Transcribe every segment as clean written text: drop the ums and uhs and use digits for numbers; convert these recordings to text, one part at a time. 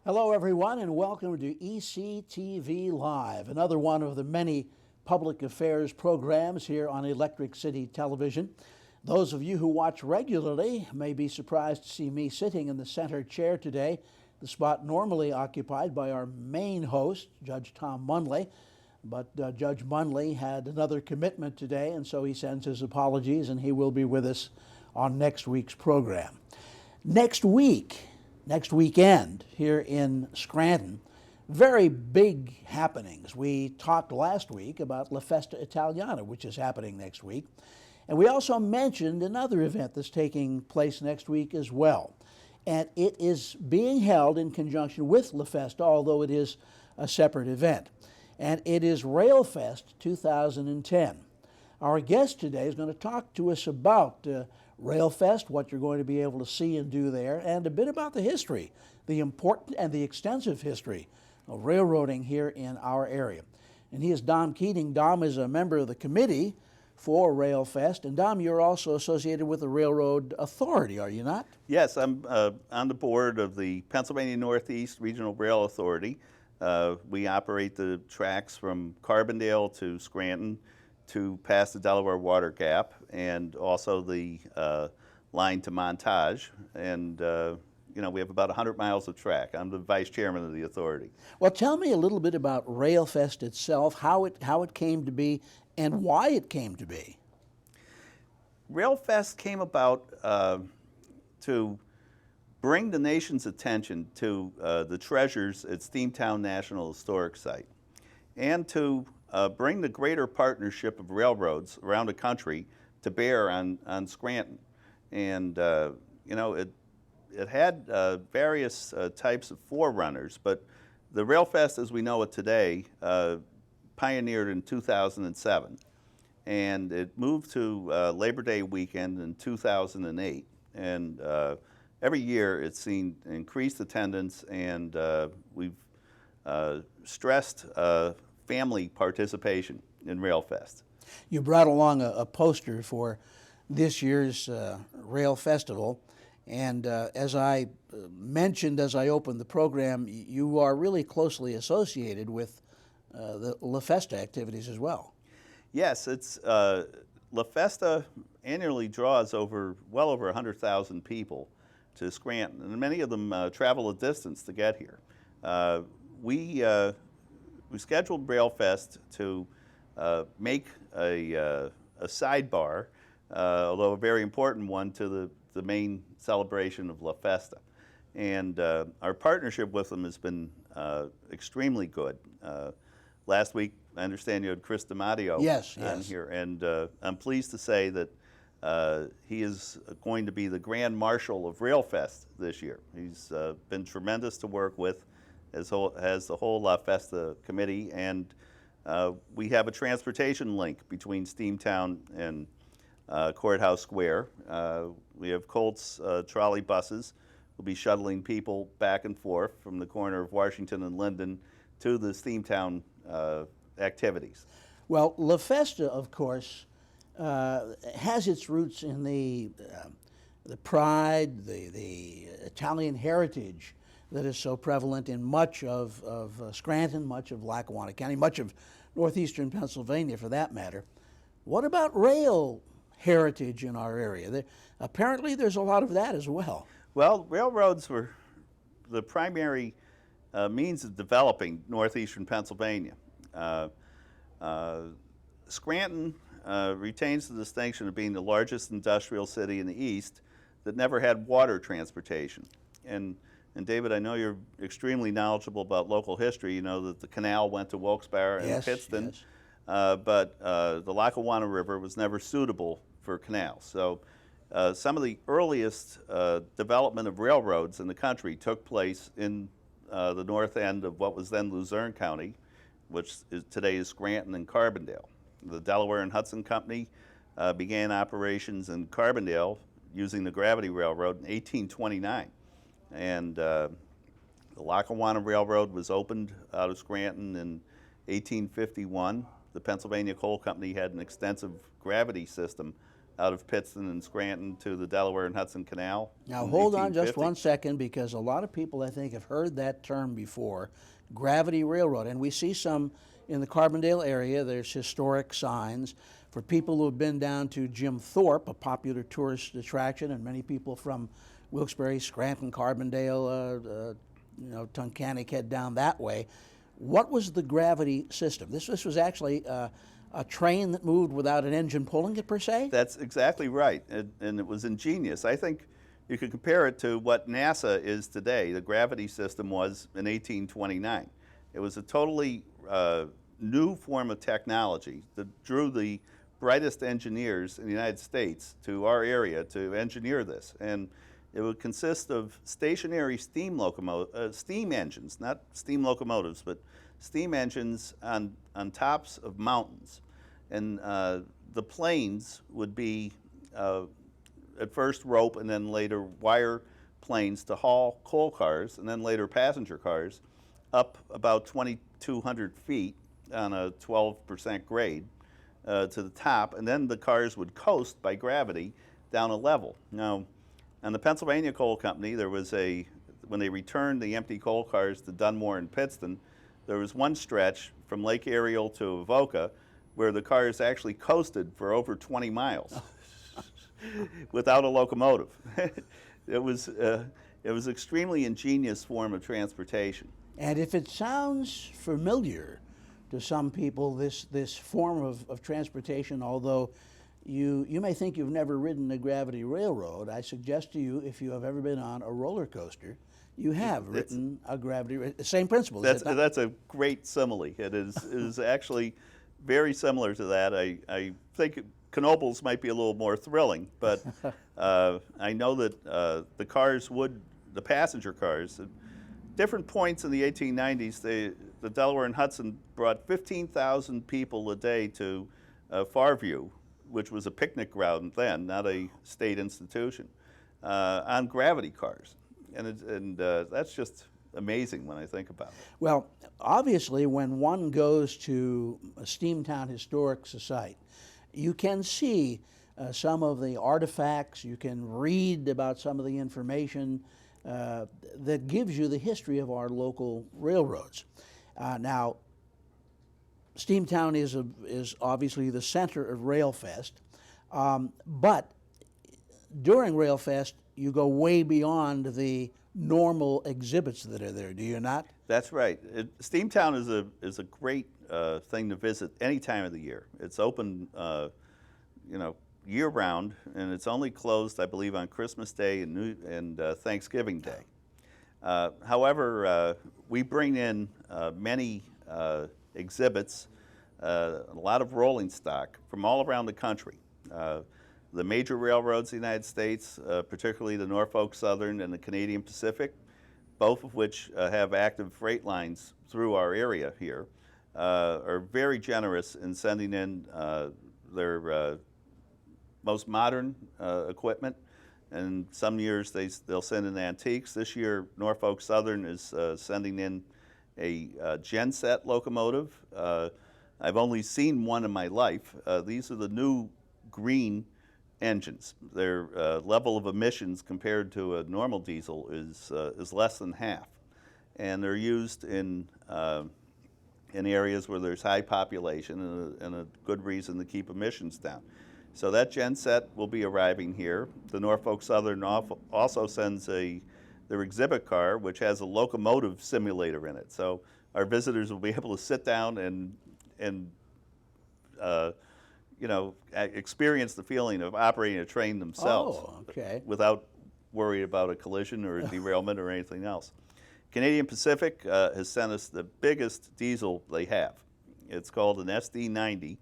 Hello, everyone, and welcome to ECTV Live, another one of the many public affairs programs here on Electric City Television. Those of you who watch regularly may be surprised to see me sitting in the center chair today, the spot normally occupied by our main host, Judge Tom Munley. But Judge Munley had another commitment today, and so he sends his apologies, and he will be with us on next week's program. Next weekend here in Scranton, very big happenings. We talked last week about La Festa Italiana, which is happening next week. And we also mentioned another event that's taking place next week as well. And it is being held in conjunction with La Festa, although it is a separate event. And it is Railfest 2010. Our guest today is going to talk to us about Railfest, what you're going to be able to see and do there, and a bit about the history, the important and the extensive history of railroading here in our area. And he is Dom Keating. Dom is a member of the committee for Railfest. And Dom, you're also associated with the Railroad Authority, are you not? Yes, I'm on the board of the Pennsylvania Northeast Regional Rail Authority. We operate the tracks from Carbondale to Scranton to past the Delaware Water Gap, and also the line to Montage. And we have about 100 miles of track. I'm the vice chairman of the authority. Well, tell me a little bit about Railfest itself, how it came to be, and why it came to be. Railfest came about to bring the nation's attention to the treasures at Steamtown National Historic Site, and to bring the greater partnership of railroads around the country to bear on Scranton. And it had various types of forerunners, but the Railfest as we know it today pioneered in 2007, and it moved to Labor Day weekend in 2008. And every year it's seen increased attendance, and we've stressed family participation in Railfest. You brought along a poster for this year's Rail Festival, and as I mentioned as I opened the program, you are really closely associated with the La Festa activities as well. Yes, it's La Festa annually draws well over 100,000 people to Scranton, and many of them travel a distance to get here. We scheduled Railfest to make a sidebar, although a very important one, to the main celebration of La Festa. And our partnership with them has been extremely good. Last week, I understand you had Chris DiMatteo on here, and I'm pleased to say that he is going to be the Grand Marshal of Railfest this year. He's been tremendous to work with, as has the whole La Festa committee, and we have a transportation link between Steamtown and Courthouse Square. We have Colts trolley buses. We'll be shuttling people back and forth from the corner of Washington and Linden to the Steamtown activities. Well, La Festa, of course, has its roots in the pride, the Italian heritage that is so prevalent in much of Scranton, much of Lackawanna County, much of northeastern Pennsylvania for that matter. What about rail heritage in our area? Apparently there's a lot of that as well. Well, railroads were the primary means of developing northeastern Pennsylvania. Scranton retains the distinction of being the largest industrial city in the East that never had water transportation. And David, I know you're extremely knowledgeable about local history. You know that the canal went to Wilkes-Barre and Pittston, but the Lackawanna River was never suitable for canals. So some of the earliest development of railroads in the country took place in the north end of what was then Luzerne County, which today is Scranton and Carbondale. The Delaware and Hudson Company began operations in Carbondale using the gravity railroad in 1829. And the Lackawanna Railroad was opened out of Scranton in 1851. The Pennsylvania Coal Company had an extensive gravity system out of Pittston and Scranton to the Delaware and Hudson Canal. Now, in hold on just 1850. one second, because a lot of people, I think, have heard that term before, gravity railroad. And we see some in the Carbondale area. There's historic signs. For people who have been down to Jim Thorpe, a popular tourist attraction, and many people from Wilkes-Barre, Scranton, Carbondale, Tunkhannock head down that way. What was the gravity system? This was actually a train that moved without an engine pulling it, per se? That's exactly right, and it was ingenious. I think you could compare it to what NASA is today. The gravity system was in 1829. It was a totally new form of technology that drew the brightest engineers in the United States to our area to engineer this. And it would consist of stationary steam engines, not steam locomotives, but steam engines on tops of mountains. And the planes would be at first rope and then later wire planes to haul coal cars and then later passenger cars up about 2,200 feet on a 12% grade to the top, and then the cars would coast by gravity down a level. Now, on the Pennsylvania Coal Company, there was when they returned the empty coal cars to Dunmore and Pittston, there was one stretch from Lake Ariel to Avoca where the cars actually coasted for over 20 miles without a locomotive. It was extremely ingenious form of transportation. And if it sounds familiar to some people, this form of transportation, although you may think you've never ridden a gravity railroad, I suggest to you, if you have ever been on a roller coaster, you have ridden a gravity, same principle. That's a great simile. It is actually very similar to that. I think Knoebels might be a little more thrilling, but I know that the passenger cars, at different points in the 1890s, the Delaware and Hudson brought 15,000 people a day to Farview, which was a picnic ground then, not a state institution, on gravity cars. And that's just amazing when I think about it. Well, obviously, when one goes to a Steamtown Historic Site, you can see some of the artifacts, you can read about some of the information that gives you the history of our local railroads. Now, Steamtown is obviously the center of Railfest, but during Railfest, you go way beyond the normal exhibits that are there, do you not? That's right. Steamtown is a great thing to visit any time of the year. It's open, year-round, and it's only closed, I believe, on Christmas Day and Thanksgiving Day. However, we bring in many exhibits, a lot of rolling stock from all around the country. The major railroads in the United States, particularly the Norfolk Southern and the Canadian Pacific, both of which have active freight lines through our area here, are very generous in sending in their most modern equipment. And some years they'll send in antiques. This year, Norfolk Southern is sending in a genset locomotive. I've only seen one in my life. These are the new green engines. Their level of emissions compared to a normal diesel is less than half, and they're used in areas where there's high population and a good reason to keep emissions down. So that genset will be arriving here. The Norfolk Southern also sends their exhibit car, which has a locomotive simulator in it. So our visitors will be able to sit down and experience the feeling of operating a train themselves. Oh, okay. Without worry about a collision or a derailment or anything else. Canadian Pacific has sent us the biggest diesel they have. It's called an SD90,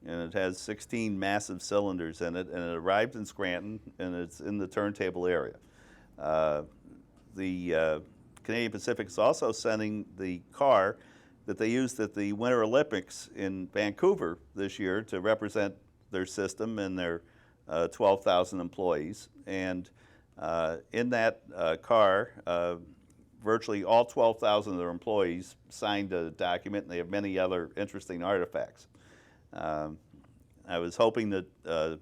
and it has 16 massive cylinders in it, and it arrived in Scranton, and it's in the turntable area. The Canadian Pacific is also sending the car that they used at the Winter Olympics in Vancouver this year to represent their system and their 12,000 employees. And in that car, virtually all 12,000 of their employees signed a document, and they have many other interesting artifacts. I was hoping that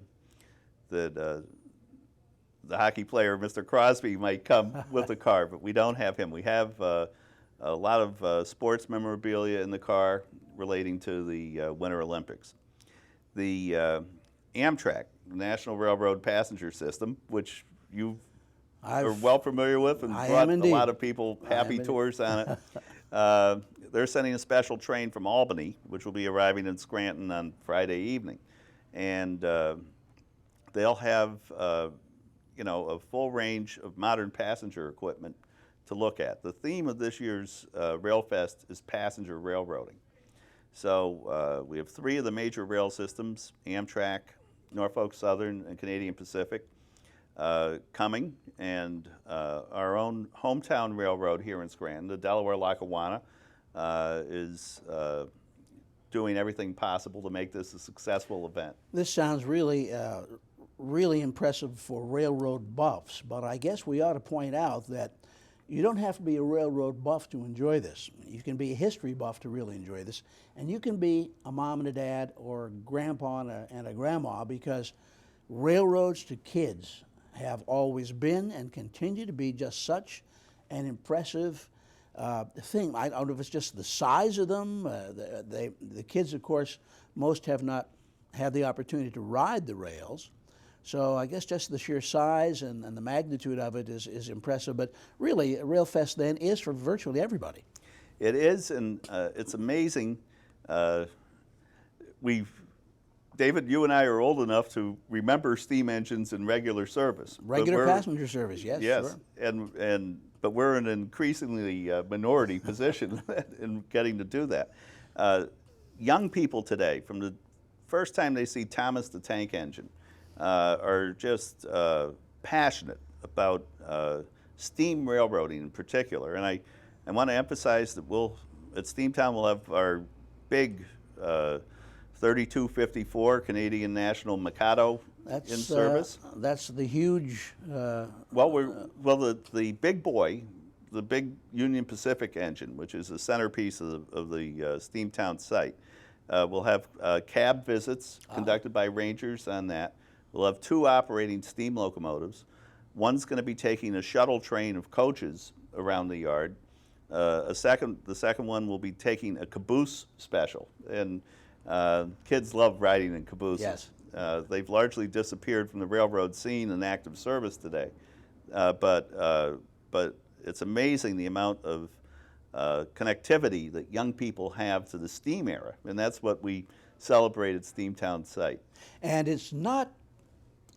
that the hockey player, Mr. Crosby, might come with the car, but we don't have him. We have a lot of sports memorabilia in the car relating to the Winter Olympics. The Amtrak, the National Railroad Passenger System, which you are well familiar with and brought a lot of people happy tours on it. They're sending a special train from Albany, which will be arriving in Scranton on Friday evening. And they'll have you know, a full range of modern passenger equipment to look at. The theme of this year's Railfest is passenger railroading. So we have 3 of the major rail systems, Amtrak, Norfolk Southern, and Canadian Pacific, coming, and our own hometown railroad here in Scranton, the Delaware-Lackawanna, is doing everything possible to make this a successful event. This sounds really, really impressive for railroad buffs, but I guess we ought to point out that you don't have to be a railroad buff to enjoy this. You can be a history buff to really enjoy this, and you can be a mom and a dad or a grandpa and a grandma, because railroads to kids have always been and continue to be just such an impressive thing. I don't know if it's just the size of them. The kids, of course, most have not had the opportunity to ride the rails. So I guess just the sheer size and the magnitude of it is impressive. But really, Railfest then is for virtually everybody. It is, and it's amazing. David, you and I are old enough to remember steam engines in regular service. Regular passenger service, yes. Yes, sure. But we're in an increasingly minority position in getting to do that. Young people today, from the first time they see Thomas the Tank Engine, are just passionate about steam railroading in particular. And I want to emphasize that at Steamtown we'll have our big 3254 Canadian National Mikado in service. That's the huge. The big boy, the big Union Pacific engine, which is the centerpiece of the Steamtown site. We'll have cab visits conducted by rangers on that. We'll have 2 operating steam locomotives. One's going to be taking a shuttle train of coaches around the yard. The second one will be taking a caboose special, and kids love riding in cabooses. Yes. They've largely disappeared from the railroad scene in active service today, but it's amazing the amount of connectivity that young people have to the steam era, and that's what we celebrate at Steamtown site. And it's not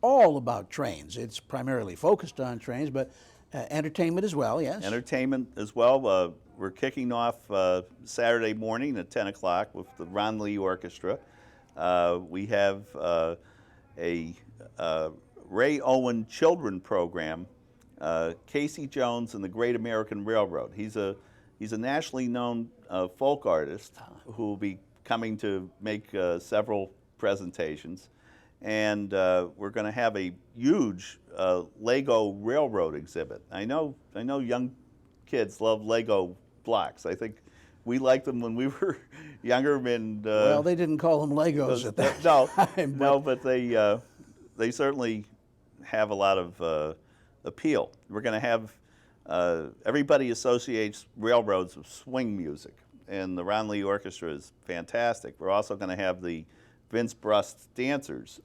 all about trains. It's primarily focused on trains, but entertainment as well, yes? Entertainment as well. We're kicking off Saturday morning at 10 o'clock with the Ron Lee Orchestra. We have a Ray Owen children program, Casey Jones and the Great American Railroad. He's a nationally known folk artist who will be coming to make several presentations. And we're going to have a huge Lego railroad exhibit. I know young kids love Lego blocks. I think we liked them when we were younger. And well, they didn't call them Legos at that time. No, but they certainly have a lot of appeal. We're going to have everybody associates railroads with swing music, and the Ron Lee Orchestra is fantastic. We're also going to have the Vince Brust dancers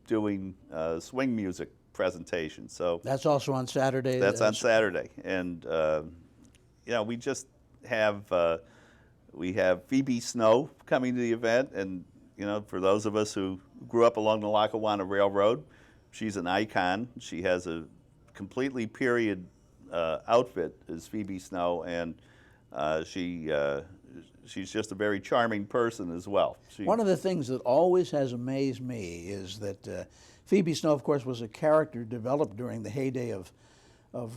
doing swing music presentations. So that's also on Saturday. That's on Saturday, and we just have we have Phoebe Snow coming to the event, and for those of us who grew up along the Lackawanna Railroad, she's an icon. She has a completely period outfit as Phoebe Snow, and she's just a very charming person as well. One of the things that always has amazed me is that Phoebe Snow, of course, was a character developed during the heyday of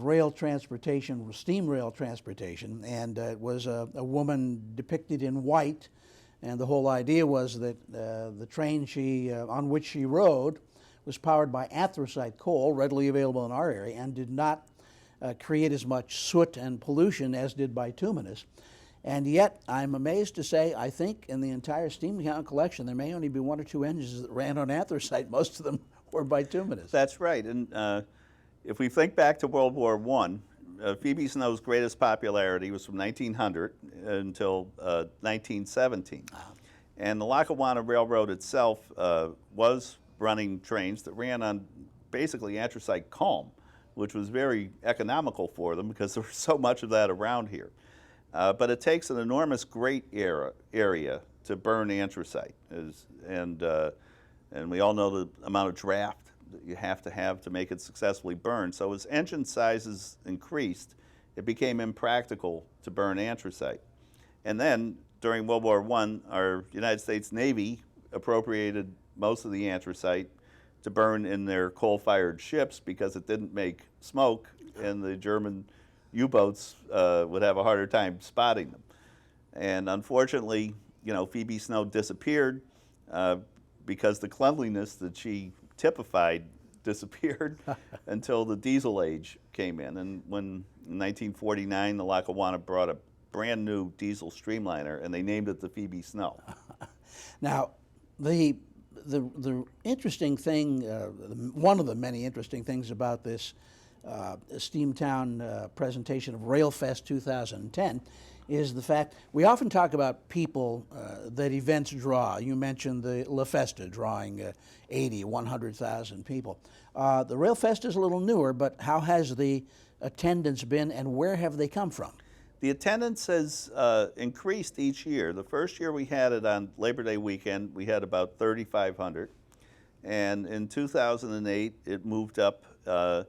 rail transportation, steam rail transportation, and it was a woman depicted in white, and the whole idea was that the train on which she rode was powered by anthracite coal, readily available in our area, and did not create as much soot and pollution as did bituminous. And yet, I'm amazed to say, I think in the entire Steamtown collection, there may only be 1 or 2 engines that ran on anthracite. Most of them or bituminous. That's right. And if we think back to World War I, Phoebe Snow's greatest popularity was from 1900 until 1917. And the Lackawanna Railroad itself was running trains that ran on basically anthracite culm, which was very economical for them because there was so much of that around here. But it takes an enormous grate area to burn anthracite, and we all know the amount of draft that you have to make it successfully burn. So as engine sizes increased, it became impractical to burn anthracite. And then during World War I, our United States Navy appropriated most of the anthracite to burn in their coal-fired ships because it didn't make smoke, and the German U-boats would have a harder time spotting them. And unfortunately, Phoebe Snow disappeared because the cleanliness that she typified disappeared until the diesel age came in. And when in 1949, the Lackawanna brought a brand new diesel streamliner, and they named it the Phoebe Snow. Now, the interesting thing, one of the many interesting things about this Steamtown presentation of Railfest 2010 is the fact we often talk about people that events draw. You mentioned the La Festa drawing 80, 100,000 people. The Railfest is a little newer, but how has the attendance been, and where have they come from? The attendance has increased each year. The first year we had it on Labor Day weekend, we had about 3,500. And in 2008, it moved up to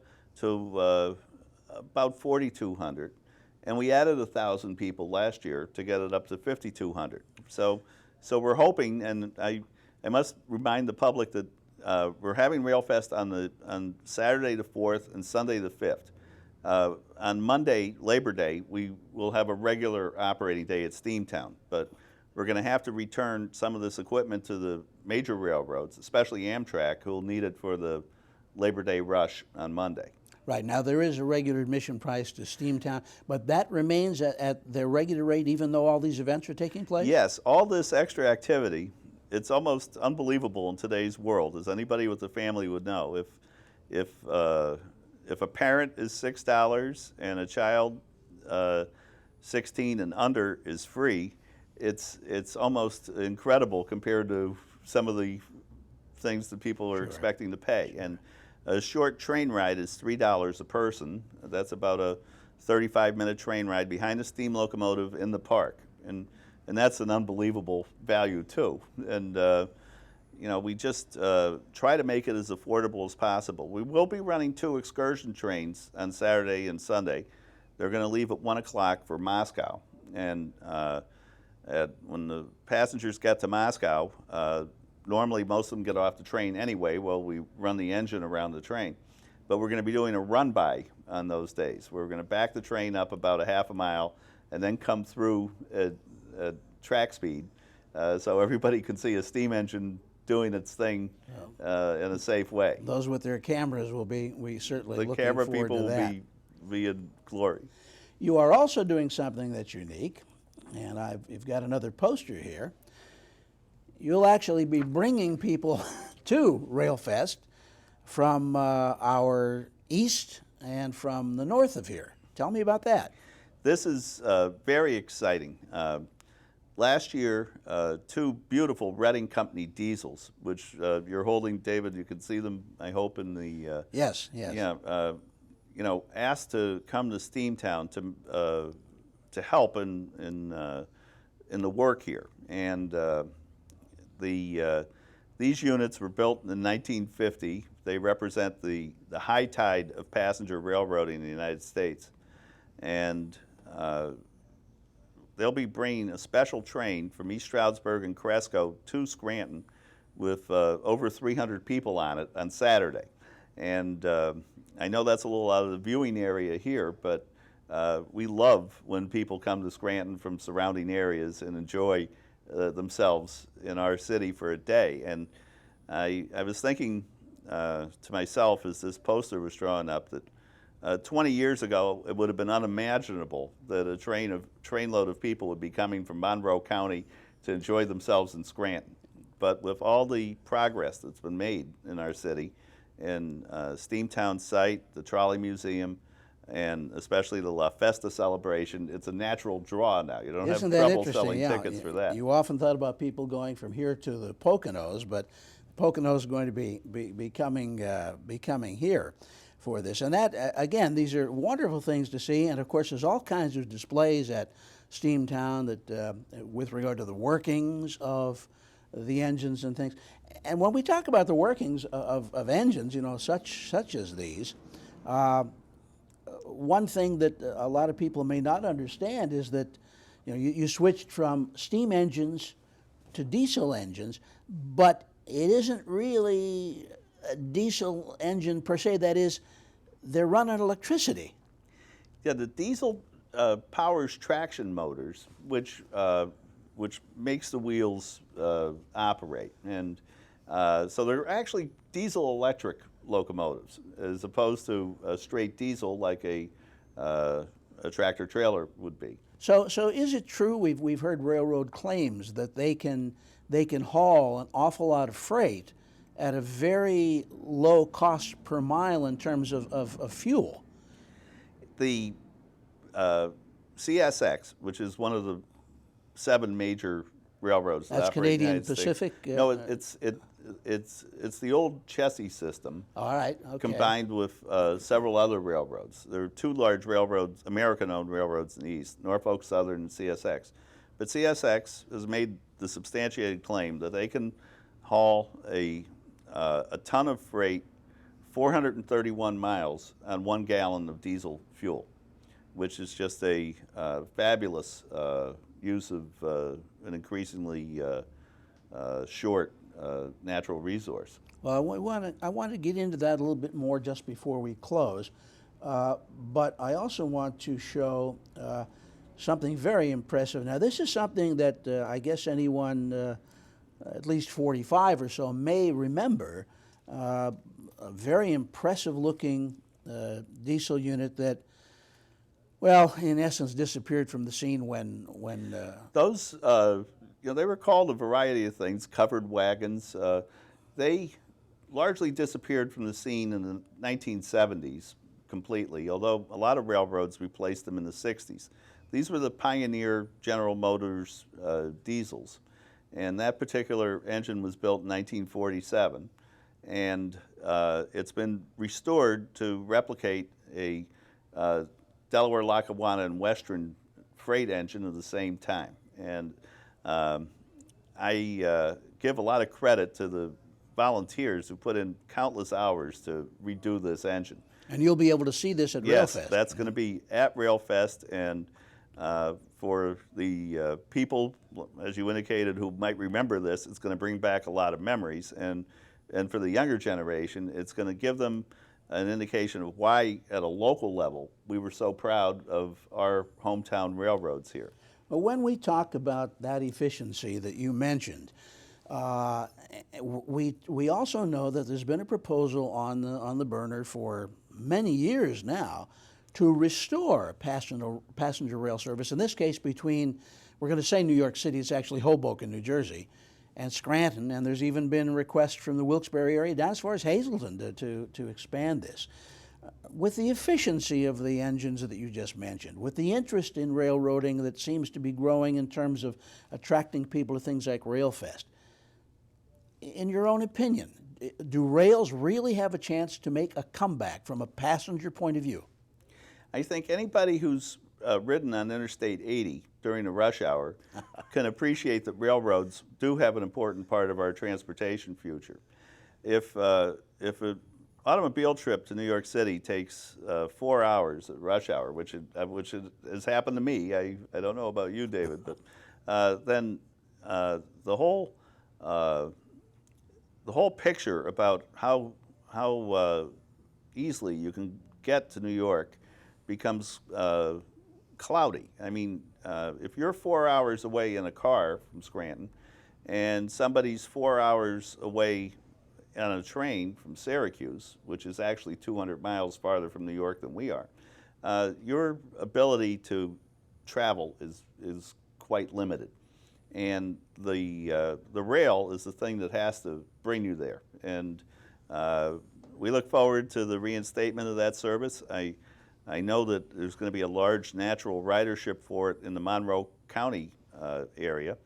about 4,200. And we added 1,000 people last year to get it up to 5,200. So we're hoping, and I must remind the public that we're having Railfest on Saturday the 4th and Sunday the 5th. On Monday, Labor Day, we will have a regular operating day at Steamtown, but we're going to have to return some of this equipment to the major railroads, especially Amtrak, who will need it for the Labor Day rush on Monday. Right. Now, there is a regular admission price to Steamtown, but that remains at their regular rate even though all these events are taking place? Yes. All this extra activity, it's almost unbelievable in today's world, as anybody with a family would know. If a parent is $6 and a child 16 and under is free, it's almost incredible compared to some of the things that people are expecting to pay. And a short train ride is $3 a person. That's about a 35-minute train ride behind a steam locomotive in the park, and that's an unbelievable value too. And we just try to make it as affordable as possible. We will be running 2 excursion trains on Saturday and Sunday. They're going to leave at 1 o'clock for Moscow, and when the passengers get to Moscow, normally most of them get off the train anyway while we run the engine around the train. But we're going to be doing a run-by on those days. We're going to back the train up about a half a mile and then come through at track speed so everybody can see a steam engine doing its thing in a safe way. Those with their cameras we certainly looking camera forward people to that. will be in glory. You are also doing something that's unique, and you've got another poster here. You'll actually be bringing people to Railfest from our east and from the north of here. Tell me about that. This is very exciting. Last year, 2 beautiful Reading Company diesels, which you're holding, David. You can see them, I hope, in the Yes. Yeah. Asked to come to Steamtown to help in the work here, and these units were built in 1950. They represent the high tide of passenger railroading in the United States, and they'll be bringing a special train from East Stroudsburg and Cresco to Scranton with over 300 people on it on Saturday. And I know that's a little out of the viewing area here, but we love when people come to Scranton from surrounding areas and enjoy themselves in our city for a day. And I was thinking to myself as this poster was drawn up that 20 years ago it would have been unimaginable that a trainload of people would be coming from Monroe County to enjoy themselves in Scranton. But with all the progress that's been made in our city, in Steamtown site, the Trolley Museum, and especially the La Festa celebration. It's a natural draw now. You don't Isn't have that trouble interesting? selling Yeah, tickets for that. you often thought about people going from here to the Poconos, but Poconos is going to be coming here for this. And that, again, these are wonderful things to see. And of course, there's all kinds of displays at Steamtown that, with regard to the workings of the engines and things. And when we talk about the workings of engines, you know, such as these, one thing that a lot of people may not understand is that, you know, you switched from steam engines to diesel engines, but it isn't really a diesel engine per se. That is, they're run on electricity. Yeah, the diesel powers traction motors, which makes the wheels operate, and so they're actually diesel electric locomotives, as opposed to a straight diesel like a tractor trailer would be. So is it true? We've heard railroad claims that they can haul an awful lot of freight at a very low cost per mile in terms of fuel. The CSX, which is one of the 7 major railroads that That's operate in the Canadian United States. Pacific? No, it's the old Chessie system. All right, okay. Combined with several other railroads. There are 2 large railroads, American-owned railroads in the east, Norfolk Southern and CSX. But CSX has made the substantiated claim that they can haul a ton of freight 431 miles on 1 gallon of diesel fuel, which is just a fabulous use of an increasingly short natural resource. Well, I want to get into that a little bit more just before we close, but I also want to show something very impressive. Now, this is something that I guess anyone at least 45 or so may remember. A very impressive looking diesel unit that, well, in essence, disappeared from the scene when those, they were called a variety of things, covered wagons. They largely disappeared from the scene in the 1970s completely, although a lot of railroads replaced them in the 60s. These were the Pioneer General Motors diesels, and that particular engine was built in 1947, and it's been restored to replicate a Delaware, Lackawanna, and Western freight engine of the same time. And I give a lot of credit to the volunteers who put in countless hours to redo this engine. And you'll be able to see this at Yes, Railfest. that's going to be at Railfest, and for the people, as you indicated, who might remember this, it's going to bring back a lot of memories, and for the younger generation, it's going to give them an indication of why, at a local level, we were so proud of our hometown railroads here. But when we talk about that efficiency that you mentioned, we also know that there's been a proposal on the burner for many years now to restore passenger rail service. In this case, between, we're going to say New York City, it's actually Hoboken, New Jersey, and Scranton, and there's even been requests from the Wilkes-Barre area down as far as Hazleton to expand this. With the efficiency of the engines that you just mentioned, with the interest in railroading that seems to be growing in terms of attracting people to things like Railfest, in your own opinion, do rails really have a chance to make a comeback from a passenger point of view? I think anybody who's ridden on Interstate 80 during the rush hour can appreciate that railroads do have an important part of our transportation future. If an automobile trip to New York City takes 4 hours at rush hour, which has happened to me, I don't know about you, David, but then the whole picture about how easily you can get to New York becomes cloudy. I mean, if you're 4 hours away in a car from Scranton, and somebody's 4 hours away on a train from Syracuse, which is actually 200 miles farther from New York than we are, your ability to travel is quite limited. And the rail is the thing that has to bring you there. And we look forward to the reinstatement of that service. I know that there's going to be a large natural ridership for it in the Monroe County area,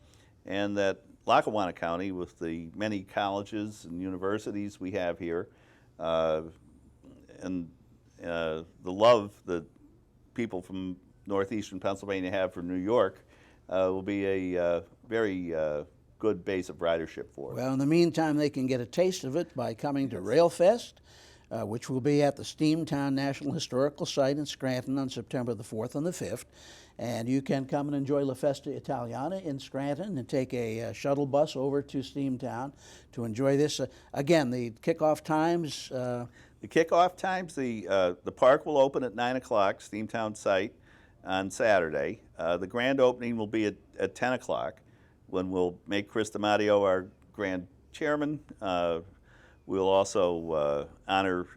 and that Lackawanna County, with the many colleges and universities we have here, and the love that people from northeastern Pennsylvania have for New York, will be a very good base of ridership for it. Well, in the meantime, they can get a taste of it by coming to Railfest, which will be at the Steamtown National Historical Site in Scranton on September the 4th and the 5th. And you can come and enjoy La Festa Italiana in Scranton and take a shuttle bus over to Steamtown to enjoy this. Again, the kickoff times. The kickoff times, the park will open at 9 o'clock, Steamtown site, on Saturday. The grand opening will be at 10 o'clock, when we'll make Chris DiMatteo our grand chairman. We'll also honor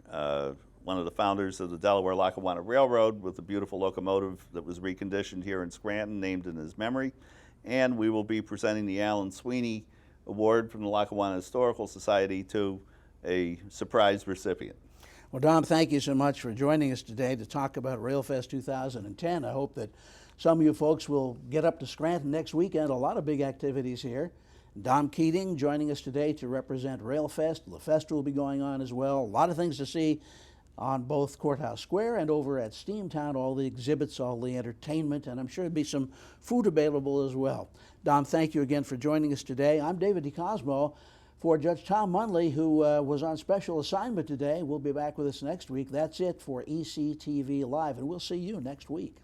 one of the founders of the Delaware-Lackawanna Railroad with a beautiful locomotive that was reconditioned here in Scranton, named in his memory. And we will be presenting the Alan Sweeney Award from the Lackawanna Historical Society to a surprise recipient. Well, Dom, thank you so much for joining us today to talk about Railfest 2010. I hope that some of you folks will get up to Scranton next weekend. A lot of big activities here. Dom Keating joining us today to represent Railfest. La Festa will be going on as well. A lot of things to see on both Courthouse Square and over at Steamtown, all the exhibits, all the entertainment, and I'm sure there'll be some food available as well. Dom, thank you again for joining us today. I'm David DeCosmo for Judge Tom Munley, who was on special assignment today. We'll be back with us next week. That's it for ECTV Live, and we'll see you next week.